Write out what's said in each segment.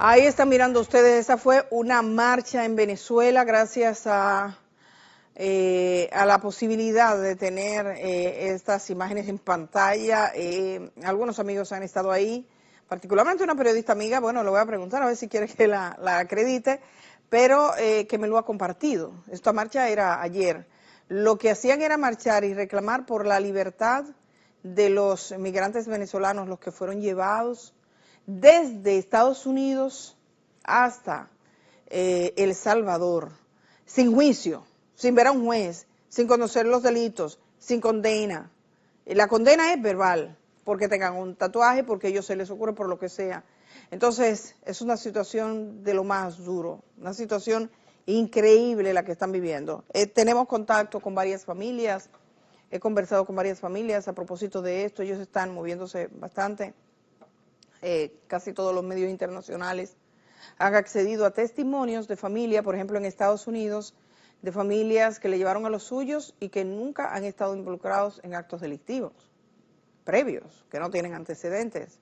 Ahí están mirando ustedes, esa fue una marcha en Venezuela gracias a la posibilidad de tener estas imágenes en pantalla. Algunos amigos han estado ahí, particularmente una periodista amiga, bueno, le voy a preguntar a ver si quiere que la acredite, pero que me lo ha compartido. Esta marcha era ayer. Lo que hacían era marchar y reclamar por la libertad de los migrantes venezolanos, los que fueron llevados desde Estados Unidos hasta El Salvador, sin juicio, sin ver a un juez, sin conocer los delitos, sin condena. La condena es verbal, porque tengan un tatuaje, porque a ellos se les ocurre por lo que sea. Entonces, es una situación de lo más duro, una situación increíble la que están viviendo. Tenemos contacto con varias familias, he conversado con varias familias a propósito de esto, ellos están moviéndose bastante. Casi todos los medios internacionales han accedido a testimonios de familia, por ejemplo en Estados Unidos, de familias que le llevaron a los suyos y que nunca han estado involucrados en actos delictivos previos, que no tienen antecedentes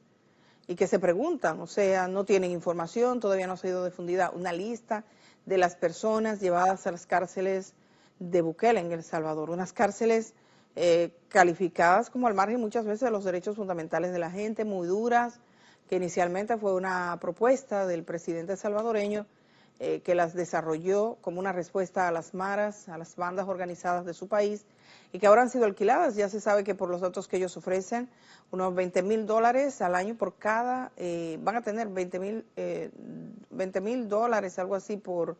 y que se preguntan, o sea, no tienen información, todavía no ha sido difundida una lista de las personas llevadas a las cárceles de Bukele en El Salvador, unas cárceles calificadas como al margen muchas veces de los derechos fundamentales de la gente, muy duras, que inicialmente fue una propuesta del presidente salvadoreño que las desarrolló como una respuesta a las maras, a las bandas organizadas de su país, y que ahora han sido alquiladas. Ya se sabe que por los datos que ellos ofrecen, unos $20,000 al año por cada, van a tener $20,000, algo así, por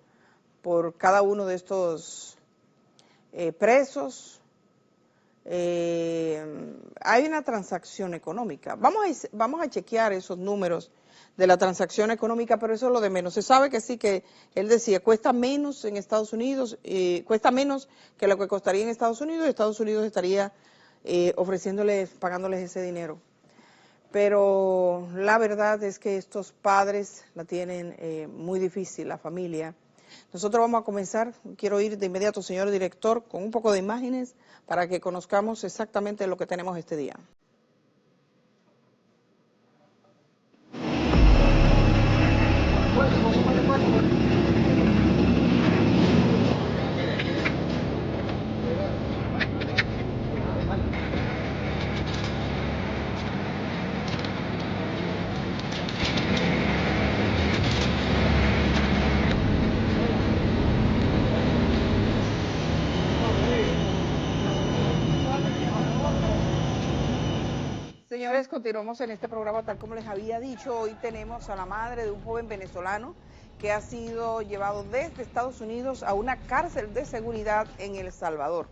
cada uno de estos presos. Hay una transacción económica. Vamos a chequear esos números de la transacción económica, pero eso es lo de menos. Se sabe que sí, que él decía, cuesta menos en Estados Unidos, cuesta menos que lo que costaría en Estados Unidos, y Estados Unidos estaría ofreciéndoles, pagándoles ese dinero. Pero la verdad es que estos padres la tienen muy difícil, la familia. Nosotros vamos a comenzar, quiero ir de inmediato, señor director, con un poco de imágenes para que conozcamos exactamente lo que tenemos este día. Señores, continuamos en este programa tal como les había dicho. Hoy tenemos a la madre de un joven venezolano que ha sido llevado desde Estados Unidos a una cárcel de seguridad en El Salvador.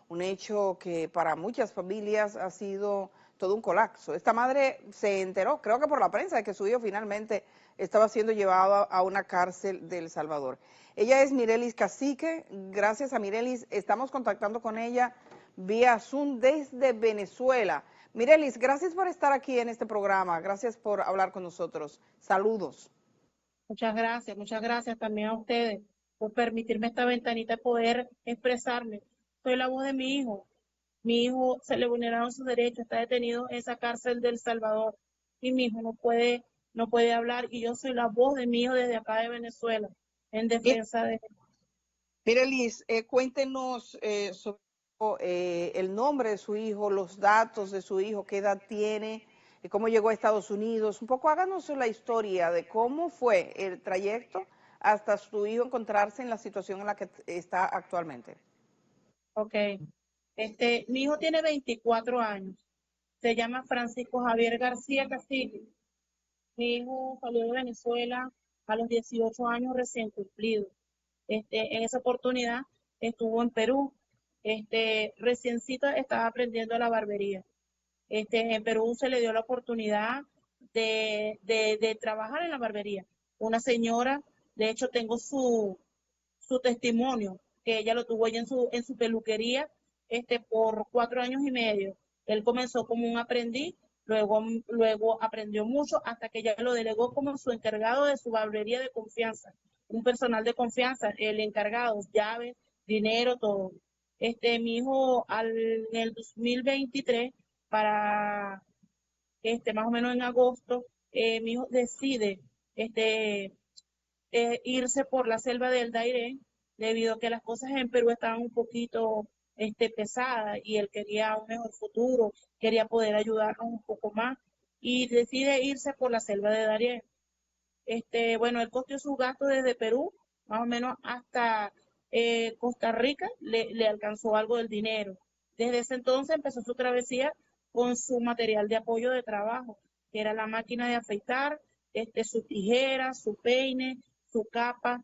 Un hecho que para muchas familias ha sido todo un colapso. Esta madre se enteró, creo que por la prensa, de que su hijo finalmente estaba siendo llevado a una cárcel de El Salvador. Ella es Mirelis Cacique. Gracias a Mirelis estamos contactando con ella vía Zoom desde Venezuela. Mirelis, gracias por estar aquí en este programa, gracias por hablar con nosotros. Saludos. Muchas gracias también a ustedes por permitirme esta ventanita de poder expresarme. Soy la voz de mi hijo. Mi hijo se le vulneraron sus derechos, está detenido en esa cárcel de El Salvador y mi hijo no puede hablar y yo soy la voz de mi hijo desde acá de Venezuela en defensa de él. Mirelis, cuéntenos sobre el nombre de su hijo, los datos de su hijo, qué edad tiene, cómo llegó a Estados Unidos. Un poco háganos la historia de cómo fue el trayecto hasta su hijo encontrarse en la situación en la que está actualmente. Ok. Mi hijo tiene 24 años. Se llama Francisco Javier García Cacique. Mi hijo salió de Venezuela a los 18 años recién cumplidos. En esa oportunidad estuvo en Perú. Reciencito estaba aprendiendo la barbería. En Perú se le dio la oportunidad de trabajar en la barbería. Una señora, de hecho tengo su testimonio, que ella lo tuvo ella en su peluquería por 4 años y medio. Él comenzó como un aprendiz, luego aprendió mucho hasta que ella lo delegó como su encargado de su barbería de confianza, un personal de confianza, el encargado, llaves, dinero, todo. Mi hijo en el 2023, para más o menos en agosto, mi hijo decide este, irse por la selva del Dairén, debido a que las cosas en Perú estaban un poquito pesadas y él quería un mejor futuro, quería poder ayudarnos un poco más y decide irse por la selva de Darién. Bueno, él costeó su gasto desde Perú, más o menos hasta Costa Rica, le alcanzó algo del dinero. Desde ese entonces empezó su travesía con su material de apoyo de trabajo, que era la máquina de afeitar, su tijera, su peine, su capa.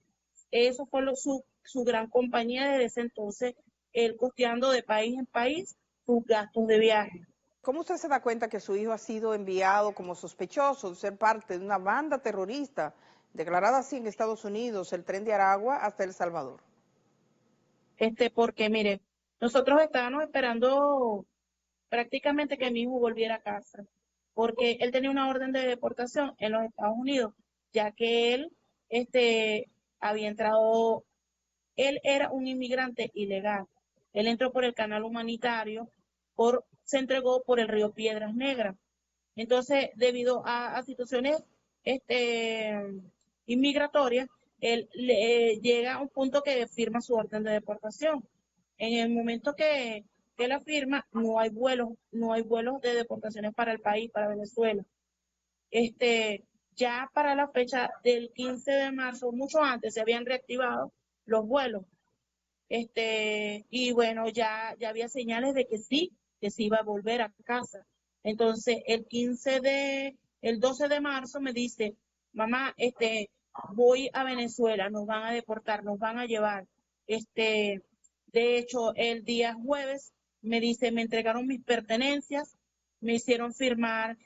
Eso fue su gran compañía desde ese entonces, él costeando de país en país sus gastos de viaje. ¿Cómo usted se da cuenta que su hijo ha sido enviado como sospechoso de ser parte de una banda terrorista declarada así en Estados Unidos, el Tren de Aragua, hasta El Salvador? Porque mire, nosotros estábamos esperando prácticamente que mi hijo volviera a casa, porque él tenía una orden de deportación en los Estados Unidos, ya que él, había entrado, él era un inmigrante ilegal. Él entró por el canal humanitario, se entregó por el río Piedras Negras. Entonces, debido a situaciones este, inmigratorias, él llega a un punto que firma su orden de deportación. En el momento que la firma, no hay vuelos de deportaciones para el país, para Venezuela. Ya para la fecha del 15 de marzo, mucho antes, se habían reactivado los vuelos. Y bueno, ya había señales de que sí iba a volver a casa. Entonces, el 12 de marzo me dice, mamá, voy a Venezuela, nos van a deportar, nos van a llevar. De hecho, el día jueves me dice, me entregaron mis pertenencias, me hicieron firmar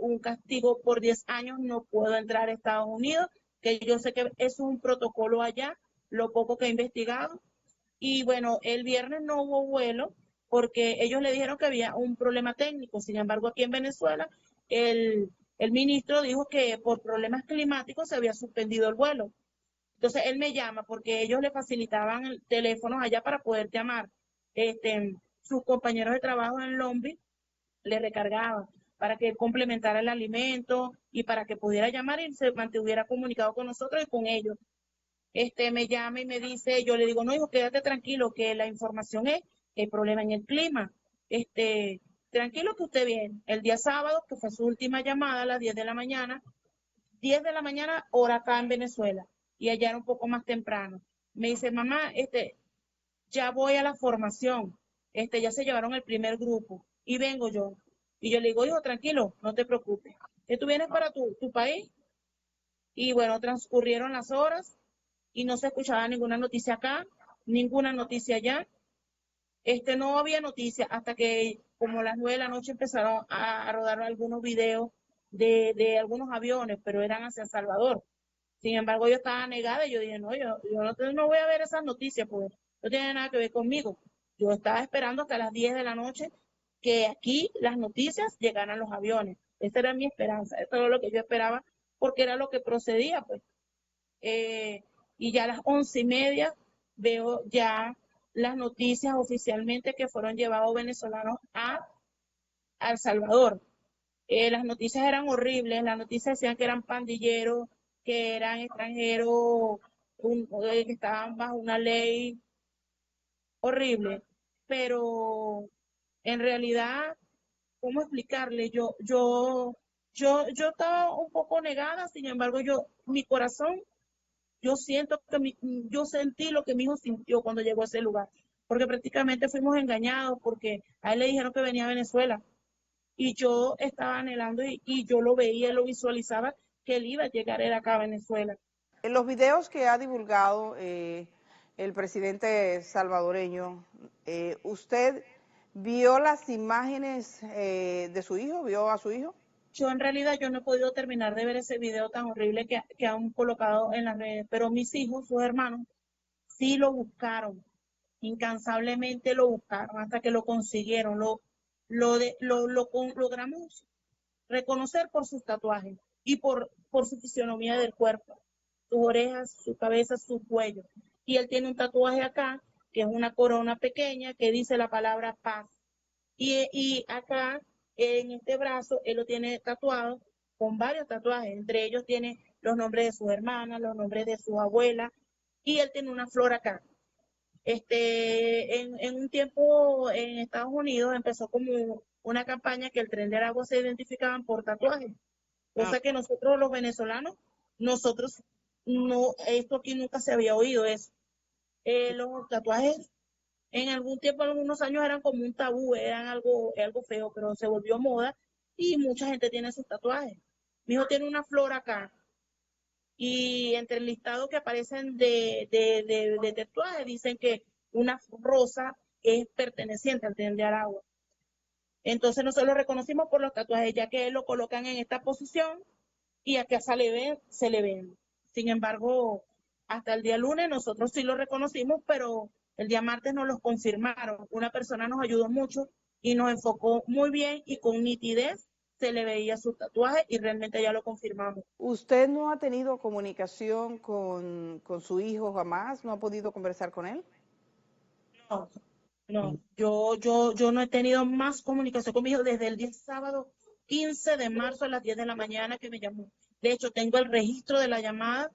un castigo por 10 años, no puedo entrar a Estados Unidos, que yo sé que es un protocolo allá, lo poco que he investigado. Y bueno, el viernes no hubo vuelo porque ellos le dijeron que había un problema técnico. Sin embargo, aquí en Venezuela, el ministro dijo que por problemas climáticos se había suspendido el vuelo. Entonces él me llama porque ellos le facilitaban el teléfono allá para poder llamar. Sus compañeros de trabajo en Lombi le recargaban para que él complementara el alimento y para que pudiera llamar y se mantuviera comunicado con nosotros y con ellos. Me llama y me dice, yo le digo, no, hijo, quédate tranquilo, que la información es el problema en el clima. Tranquilo que usted viene. El día sábado, que fue su última llamada a las 10 de la mañana, 10 de la mañana, hora acá en Venezuela, y allá era un poco más temprano. Me dice, mamá, ya voy a la formación, ya se llevaron el primer grupo, y vengo yo. Y yo le digo, hijo, tranquilo, no te preocupes. Que tú vienes para tu país, y bueno, transcurrieron las horas, y no se escuchaba ninguna noticia acá, ninguna noticia allá. No había noticia hasta que como las 9 de la noche empezaron a rodar algunos videos de algunos aviones, pero eran hacia El Salvador. Sin embargo, yo estaba negada y yo dije, no, yo no voy a ver esas noticias, pues no tiene nada que ver conmigo. Yo estaba esperando hasta las 10 de la noche que aquí las noticias llegaran a los aviones. Esa era mi esperanza, eso era lo que yo esperaba, porque era lo que procedía, pues. Y ya a las 11:30 veo ya las noticias oficialmente que fueron llevados venezolanos a El Salvador. Las noticias eran horribles, las noticias decían que eran pandilleros, que eran extranjeros, que estaban bajo una ley horrible, pero en realidad, ¿cómo explicarle? Yo estaba un poco negada, sin embargo, mi corazón, yo sentí lo que mi hijo sintió cuando llegó a ese lugar, porque prácticamente fuimos engañados, porque a él le dijeron que venía a Venezuela, y yo estaba anhelando y yo lo veía, lo visualizaba, que él iba a llegar él acá a Venezuela. En los videos que ha divulgado el presidente salvadoreño, ¿usted vio las imágenes de su hijo? ¿Vio a su hijo? Yo en realidad yo no he podido terminar de ver ese video tan horrible que han colocado en las redes, pero mis hijos, sus hermanos, sí lo buscaron, incansablemente lo buscaron hasta que lo consiguieron, logramos reconocer por sus tatuajes y por su fisionomía del cuerpo, sus orejas, su cabeza, su cuello. Y él tiene un tatuaje acá, que es una corona pequeña, que dice la palabra paz. Y acá, en este brazo, él lo tiene tatuado con varios tatuajes. Entre ellos tiene los nombres de sus hermanas, los nombres de sus abuelas, y él tiene una flor acá. En un tiempo en Estados Unidos empezó como una campaña que el Tren del Agua se identificaban por tatuajes, cosa que nosotros los venezolanos, nosotros no, esto aquí nunca se había oído eso. Los tatuajes en algún tiempo, algunos años eran como un tabú, eran algo feo, pero se volvió moda y mucha gente tiene sus tatuajes. Mi hijo tiene una flor acá y entre el listado que aparecen de tatuajes dicen que una rosa es perteneciente al Tren de Aragua. Entonces nosotros lo reconocimos por los tatuajes, ya que lo colocan en esta posición y acá se le ven. Sin embargo, hasta el día lunes nosotros sí lo reconocimos, pero el día martes nos los confirmaron. Una persona nos ayudó mucho y nos enfocó muy bien y con nitidez se le veía su tatuaje y realmente ya lo confirmamos. ¿Usted no ha tenido comunicación con su hijo jamás? ¿No ha podido conversar con él? No, no, yo no he tenido más comunicación con mi hijo desde el día sábado 15 de marzo a las 10 de la mañana que me llamó. De hecho, tengo el registro de la llamada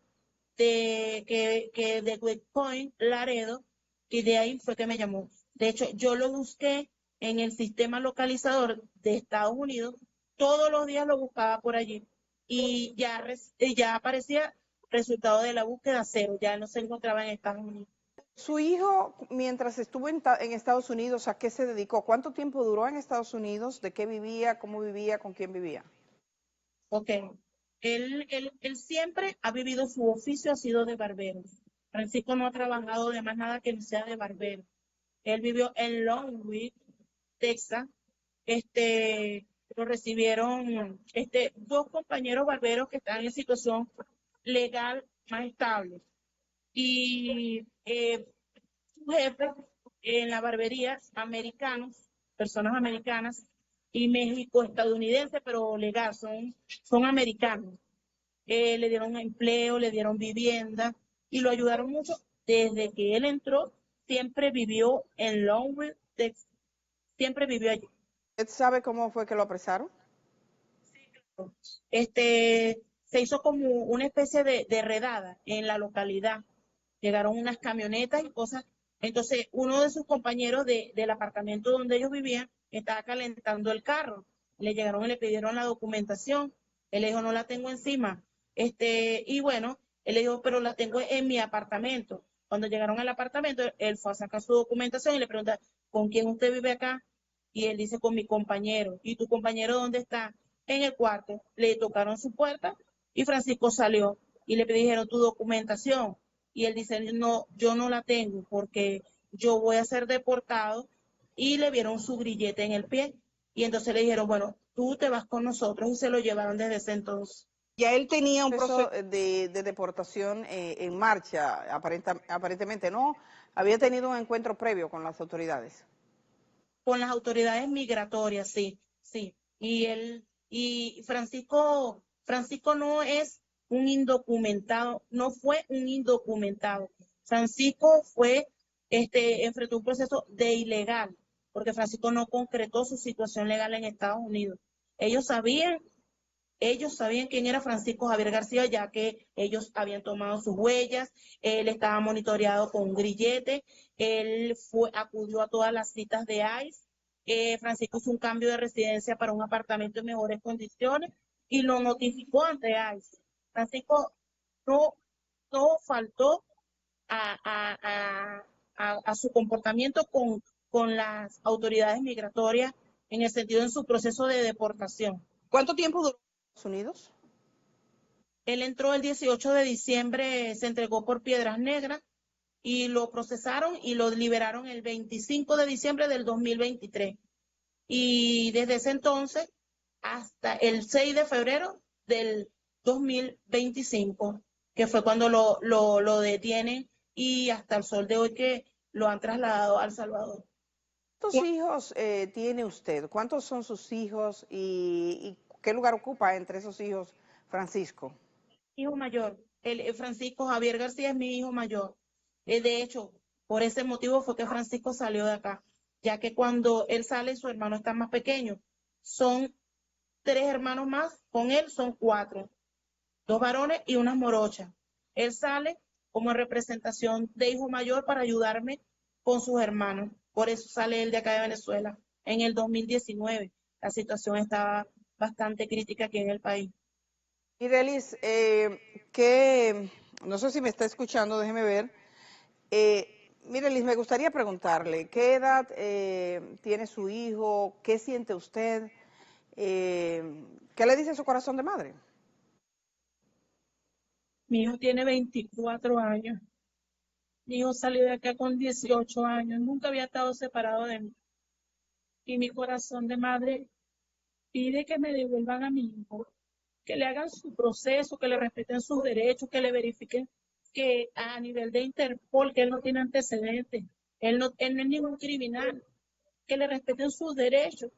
de West Point, Laredo, y de ahí fue que me llamó. De hecho, yo lo busqué en el sistema localizador de Estados Unidos, todos los días lo buscaba por allí y ya aparecía resultado de la búsqueda cero, ya no se encontraba en Estados Unidos. Su hijo, mientras estuvo en Estados Unidos, ¿a qué se dedicó? ¿Cuánto tiempo duró en Estados Unidos? ¿De qué vivía? ¿Cómo vivía? ¿Con quién vivía? Ok, él siempre ha vivido su oficio, ha sido de barbero. Francisco no ha trabajado de más nada que no sea de barbero. Él vivió en Longwood, Texas. Lo recibieron dos compañeros barberos que están en situación legal más estable. Y su jefe en la barbería, americanos, personas americanas, y México estadounidense, pero legal, son americanos. Le dieron empleo, le dieron vivienda y lo ayudaron mucho. Desde que él entró, siempre vivió en Longwood, Texas. Siempre vivió allí. ¿Usted sabe cómo fue que lo apresaron? Se hizo como una especie de redada en la localidad. Llegaron unas camionetas y cosas. Entonces, uno de sus compañeros del apartamento donde ellos vivían estaba calentando el carro. Le llegaron y le pidieron la documentación. Él le dijo, no la tengo encima. Y bueno, él le dijo, pero la tengo en mi apartamento. Cuando llegaron al apartamento, él fue a sacar su documentación y le pregunta, ¿con quién usted vive acá? Y él dice, con mi compañero. ¿Y tu compañero dónde está? En el cuarto. Le tocaron su puerta y Francisco salió y le dijeron tu documentación. Y él dice, no, yo no la tengo porque yo voy a ser deportado y le vieron su grillete en el pie. Y entonces le dijeron, bueno, tú te vas con nosotros y se lo llevaron desde ese entonces. Ya él tenía un proceso de deportación en marcha, aparentemente, ¿no? Había tenido un encuentro previo con las autoridades. Con las autoridades migratorias, sí, sí. Y Francisco no es un indocumentado, no fue un indocumentado. Francisco enfrentó un proceso de ilegal, porque Francisco no concretó su situación legal en Estados Unidos. Ellos sabían quién era Francisco Javier García, ya que ellos habían tomado sus huellas, él estaba monitoreado con un grillete, acudió a todas las citas de ICE, Francisco hizo un cambio de residencia para un apartamento en mejores condiciones y lo notificó ante ICE. Francisco no, no faltó a su comportamiento con las autoridades migratorias en el sentido en su proceso de deportación. ¿Cuánto tiempo duró en Estados Unidos? Él entró el 18 de diciembre, se entregó por Piedras Negras y lo procesaron y lo liberaron el 25 de diciembre del 2023. Y desde ese entonces hasta el 6 de febrero del 2025, que fue cuando lo detienen y hasta el sol de hoy que lo han trasladado a El Salvador. ¿Cuántos hijos tiene usted? ¿Cuántos son sus hijos y qué lugar ocupa entre esos hijos Francisco? Hijo mayor, Francisco Javier García es mi hijo mayor. De hecho, por ese motivo fue que Francisco salió de acá, ya que cuando él sale, su hermano está más pequeño. Son 3 hermanos más, con él son 4. 2 varones y unas morochas. Él sale como en representación de hijo mayor para ayudarme con sus hermanos. Por eso sale él de acá de Venezuela en el 2019. La situación estaba bastante crítica aquí en el país. Mirelis, no sé si me está escuchando, déjeme ver. Mirelis, me gustaría preguntarle, ¿qué edad tiene su hijo? ¿Qué siente usted? ¿Qué le dice su corazón de madre? Mi hijo tiene 24 años. Mi hijo salió de acá con 18 años. Nunca había estado separado de mí. Y mi corazón de madre pide que me devuelvan a mi hijo, que le hagan su proceso, que le respeten sus derechos, que le verifiquen que a nivel de Interpol, que él no tiene antecedentes, él no es ningún criminal, que le respeten sus derechos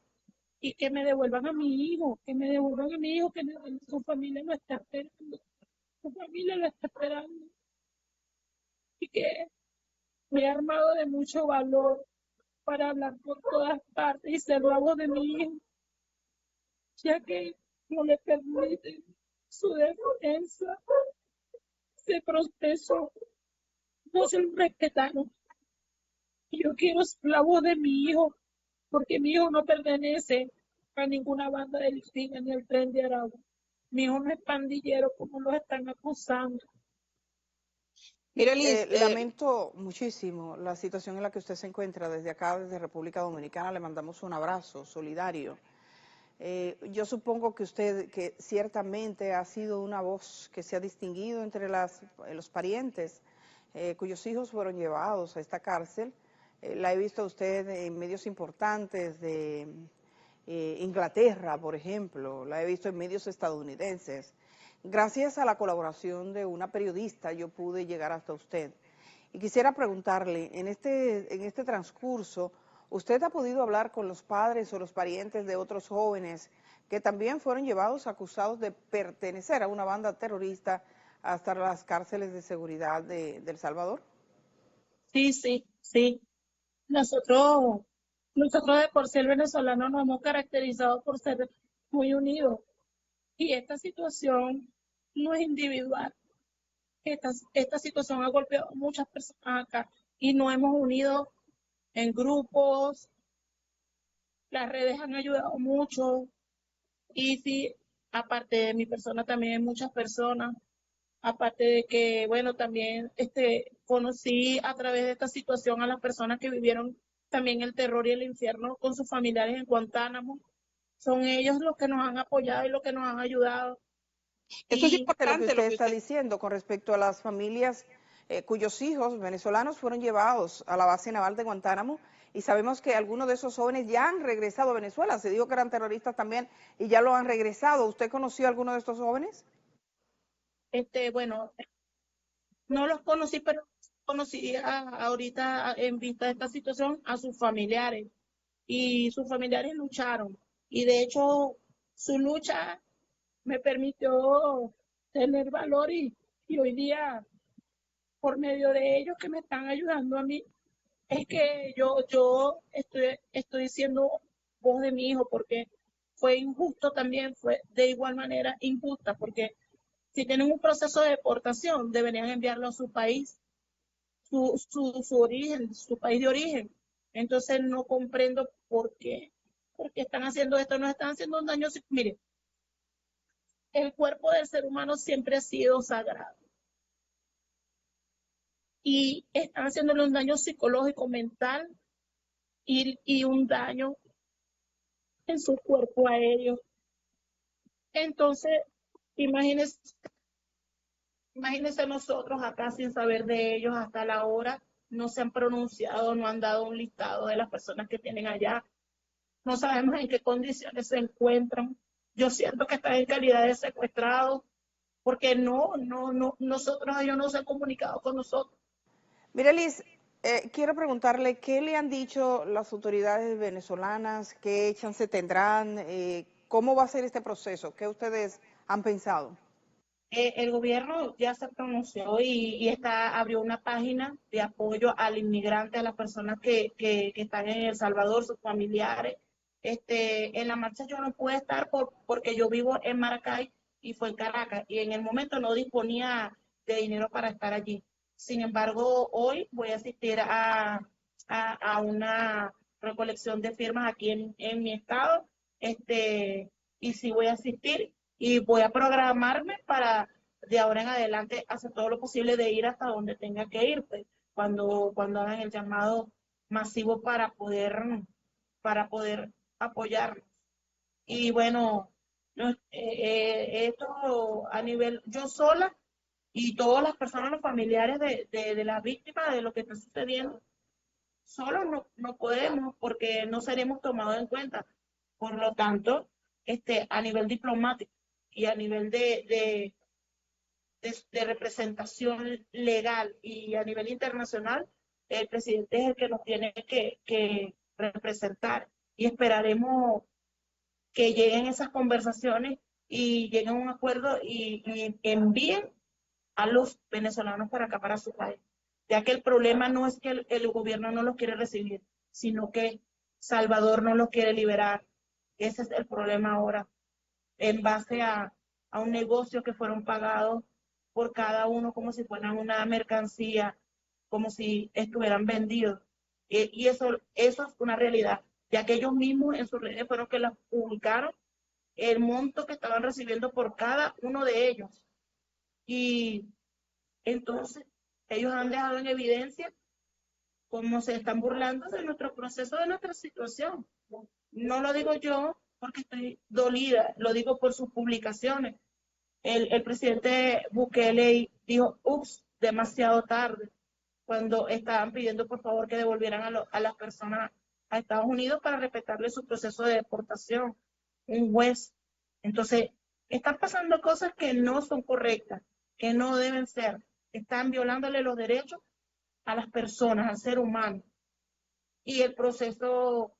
y que me devuelvan a mi hijo, que me devuelvan a mi hijo, que su familia lo está esperando, su familia lo está esperando y que me he armado de mucho valor para hablar por todas partes y ser la voz de mi hijo, ya que no le permiten su defensa, ese proceso no se lo respetaron. Yo quiero ser la voz de mi hijo, porque mi hijo no pertenece a ninguna banda delictiva ni al Tren de Aragua. Mi hijo no es pandillero como lo están acusando. Mirelis, lamento muchísimo la situación en la que usted se encuentra. Desde acá, desde República Dominicana, le mandamos un abrazo solidario. Yo supongo que usted, que ciertamente ha sido una voz que se ha distinguido entre los parientes cuyos hijos fueron llevados a esta cárcel. La he visto a usted en medios importantes de Inglaterra, por ejemplo, la he visto en medios estadounidenses. Gracias a la colaboración de una periodista yo pude llegar hasta usted. Y quisiera preguntarle, en este transcurso, ¿usted ha podido hablar con los padres o los parientes de otros jóvenes que también fueron llevados acusados de pertenecer a una banda terrorista hasta las cárceles de seguridad de El Salvador? Sí. Nosotros, nosotros de por ser venezolanos nos hemos caracterizado por ser muy unidos. Y esta situación no es individual. Esta situación ha golpeado a muchas personas acá y nos hemos unido en grupos. Las redes han ayudado mucho. Y sí, aparte de mi persona, también hay muchas personas. Aparte de que, bueno, también conocí a través de esta situación a las personas que vivieron también el terror y el infierno con sus familiares en Guantánamo. Son ellos los que nos han apoyado y los que nos han ayudado. Esto es Y importante lo que usted está diciendo con respecto a las familias cuyos hijos venezolanos fueron llevados a la base naval de Guantánamo, y sabemos que algunos de esos jóvenes ya han regresado a Venezuela. Se dijo que eran terroristas también y ya lo han regresado. ¿Usted conoció a alguno de estos jóvenes? bueno, no los conocí, pero conocí ahorita en vista de esta situación a sus familiares. Y sus familiares lucharon. Y de hecho, su lucha me permitió tener valor y hoy día, por medio de ellos que me están ayudando a mí, es que yo estoy siendo voz de mi hijo, porque fue injusto también, fue de igual manera injusta, porque si tienen un proceso de deportación, deberían enviarlo a su país, su origen, su país de origen. Entonces no comprendo por qué están haciendo esto, no están haciendo un daño. Mire, el cuerpo del ser humano siempre ha sido sagrado y están haciéndole un daño psicológico, mental y un daño en su cuerpo a ellos. Entonces, imagínense, imagínense nosotros acá sin saber de ellos hasta la hora, no se han pronunciado, no han dado un listado de las personas que tienen allá, no sabemos en qué condiciones se encuentran. Yo siento que están en calidad de secuestrados, porque nosotros, ellos no se han comunicado con nosotros. Mirelis, quiero preguntarle, ¿qué le han dicho las autoridades venezolanas? ¿Qué chance tendrán? ¿Cómo va a ser este proceso? ¿Qué ustedes han pensado? El gobierno ya se pronunció abrió una página de apoyo al inmigrante, a las personas que están en El Salvador, sus familiares. En la marcha yo no pude estar porque yo vivo en Maracay y fue en Caracas, y en el momento no disponía de dinero para estar allí. Sin embargo, hoy voy a asistir a una recolección de firmas aquí en mi estado, y sí voy a asistir y voy a programarme para de ahora en adelante hacer todo lo posible de ir hasta donde tenga que ir, pues, cuando hagan el llamado masivo para poder apoyarnos. Y bueno, esto a nivel, yo sola y todas las personas, los familiares de las víctimas de lo que está sucediendo, solos no podemos porque no seremos tomados en cuenta. Por lo tanto, a nivel diplomático y a nivel de representación legal y a nivel internacional, el presidente es el que nos tiene que representar y esperaremos que lleguen esas conversaciones y lleguen a un acuerdo y envíen a los venezolanos para acá, para su país. Ya que el problema no es que el gobierno no los quiere recibir, sino que Salvador no los quiere liberar. Ese es el problema ahora, en base a un negocio que fueron pagados por cada uno como si fueran una mercancía, como si estuvieran vendidos. Y eso es una realidad, ya que ellos mismos en sus redes fueron que las publicaron, el monto que estaban recibiendo por cada uno de ellos. Y entonces ellos han dejado en evidencia cómo se están burlando de nuestro proceso, de nuestra situación. No lo digo yo porque estoy dolida, lo digo por sus publicaciones. El presidente Bukele dijo, ups, demasiado tarde, cuando estaban pidiendo por favor que devolvieran a las personas a Estados Unidos para respetarle su proceso de deportación, un juez. Entonces, están pasando cosas que no son correctas, que no deben ser. Están violándole los derechos a las personas, al ser humano. Y el proceso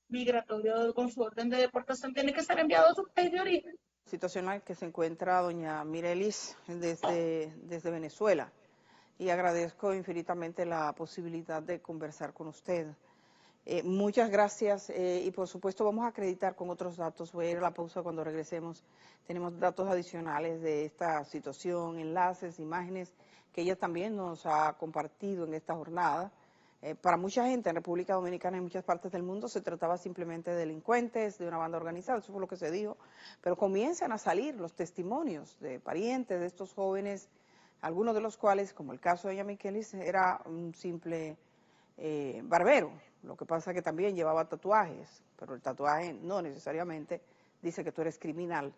migratorio con su orden de deportación tiene que ser enviado a su país de origen. Situación en la que se encuentra doña Mirelis desde Venezuela, y agradezco infinitamente la posibilidad de conversar con usted. Muchas gracias, y por supuesto vamos a acreditar con otros datos. Voy a ir a la pausa. Cuando regresemos tenemos datos adicionales de esta situación, enlaces, imágenes que ella también nos ha compartido en esta jornada. Para mucha gente en República Dominicana y en muchas partes del mundo se trataba simplemente de delincuentes, de una banda organizada, eso fue lo que se dijo, pero comienzan a salir los testimonios de parientes de estos jóvenes, algunos de los cuales, como el caso de doña Mirelis, era un simple barbero. Lo que pasa es que también llevaba tatuajes, pero el tatuaje no necesariamente dice que tú eres criminal.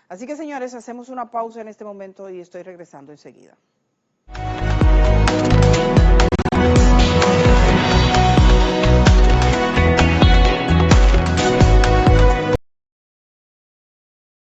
Así que, señores, hacemos una pausa en este momento y estoy regresando enseguida.